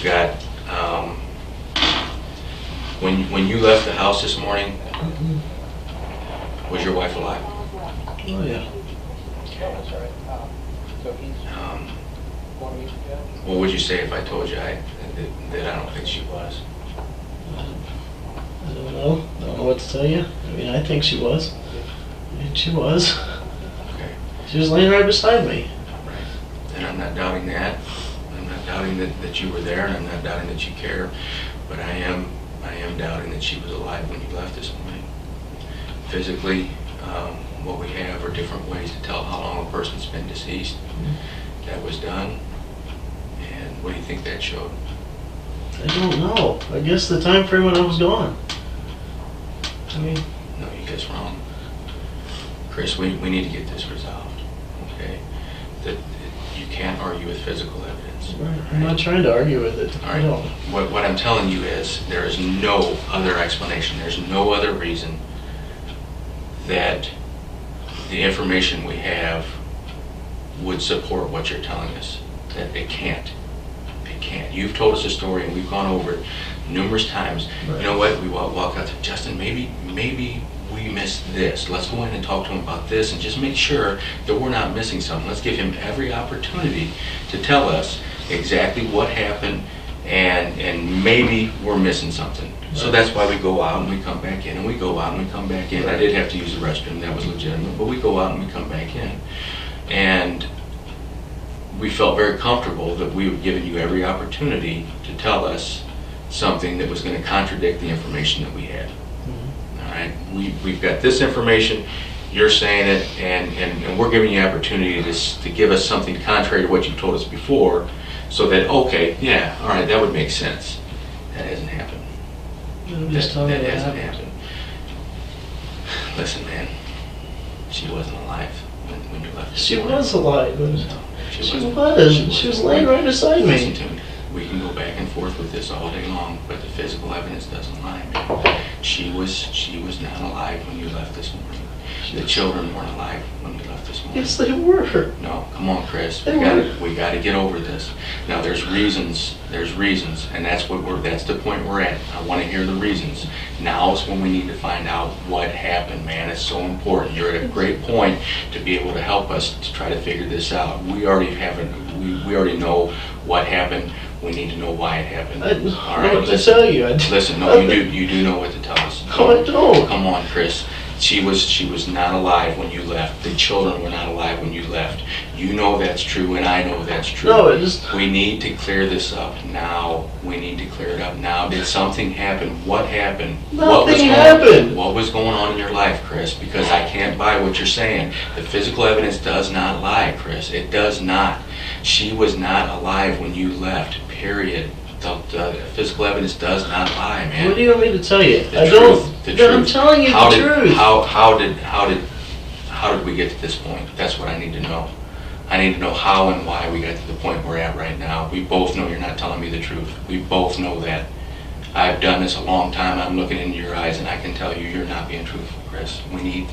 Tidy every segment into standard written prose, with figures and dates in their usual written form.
we've got, when you left the house this morning, was your wife alive? Oh yeah. What would you say if I told you that I don't think she was? I don't know. I don't know what to tell you. I mean, I think she was. I mean, she was. Okay. She was laying right beside me. Right. And I'm not doubting that. I'm not doubting that you were there, and I'm not doubting that you care. But I am doubting that she was alive when you left this morning. Physically, what we have are different ways to tell how long a person's been deceased. Mm-hmm. That was done. And what do you think that showed? I don't know. I guess the time frame when I was gone. I mean... No, you guys wrong. Chris, we need to get this resolved, okay? That you can't argue with physical evidence. Right. I'm not trying to argue with it. All right. What I'm telling you is there is no other explanation. There's no other reason that the information we have would support what you're telling us. That it can't. It can't. You've told us a story and we've gone over it numerous times. Right. You know what? We walk out to Justin, maybe we missed this. Let's go in and talk to him about this and just make sure that we're not missing something. Let's give him every opportunity to tell us exactly what happened, and maybe we're missing something. Right. So that's why we go out and we come back in, and we go out and we come back in. Right. I did have to use the restroom, that was legitimate, but we go out and we come back in. And we felt very comfortable that we were giving you every opportunity to tell us something that was going to contradict the information that we had. Mm-hmm. All right, we've got this information, you're saying it, and we're giving you opportunity to give us something contrary to what you told us before, so that, okay, yeah, all right, that would make sense. That hasn't happened. That hasn't happened. Listen, man, she wasn't alive when you left. She was alive. She was laying right beside me. Listen to me. We can go back and forth with this all day long, but the physical evidence doesn't lie, man. She was not alive when you left this morning. The children weren't alive when you left this morning. Yes, they were. No, come on, Chris. We got to get over this. Now, there's reasons, and that's the point we're at. I want to hear the reasons. Now is when we need to find out what happened, man. It's so important. You're at a great point to be able to help us to try to figure this out. We already know what happened. We need to know why it happened. I don't know what to tell you. Listen, no, you do know what to tell us. No, I don't. Come on, Chris. She was not alive when you left. The children were not alive when you left. You know that's true, and I know that's true. No, we need to clear this up now. We need to clear it up now. Did something happen? What happened? Nothing happened. What was going on in your life, Chris? Because I can't buy what you're saying. The physical evidence does not lie, Chris. It does not. She was not alive when you left, period. The physical evidence does not lie, man. What do you want me to tell you? The truth. I'm telling you the truth. How did we get to this point? That's what I need to know. I need to know how and why we got to the point we're at right now. We both know you're not telling me the truth. We both know that. I've done this a long time. I'm looking into your eyes, and I can tell you you're not being truthful, Chris. We need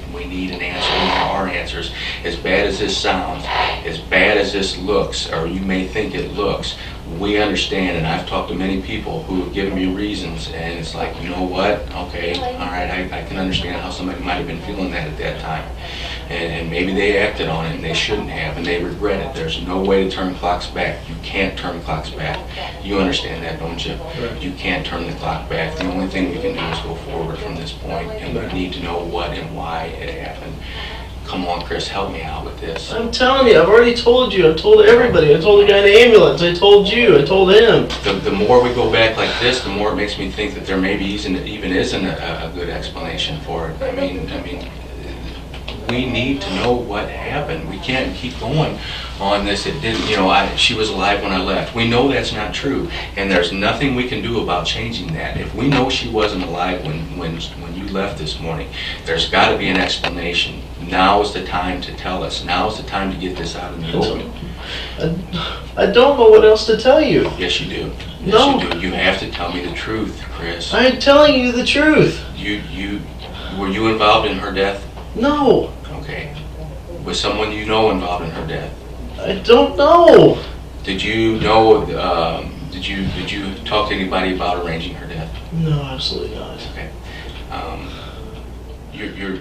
an answer. There are answers. As bad as this sounds, as bad as this looks, or you may think it looks, we understand, and I've talked to many people who have given me reasons, and it's like, you know what, okay, all right, I can understand how somebody might have been feeling that at that time. And maybe they acted on it and they shouldn't have, and they regret it. There's no way to turn clocks back. You can't turn clocks back. You understand that, don't you? Right. You can't turn the clock back. The only thing we can do is go forward from this point, and we need to know what and why it happened. Come on, Chris, help me out with this. I'm telling you, I've already told you. I've told everybody. I told the guy in the ambulance. I told you. I told him. The more we go back like this, the more it makes me think that there maybe even isn't a good explanation for it. I mean, we need to know what happened. We can't keep going on this. It didn't, she was alive when I left. We know that's not true, and there's nothing we can do about changing that. If we know she wasn't alive when you left this morning, there's got to be an explanation. Now is the time to tell us. Now is the time to get this out in the open. I don't know what else to tell you. Yes, you do. Yes, no. You do. You have to tell me the truth, Chris. I'm telling you the truth. Were you involved in her death? No. Okay. Was someone you know involved in her death? I don't know. Did you know Did you talk to anybody about arranging her death? No, absolutely not. Okay. You're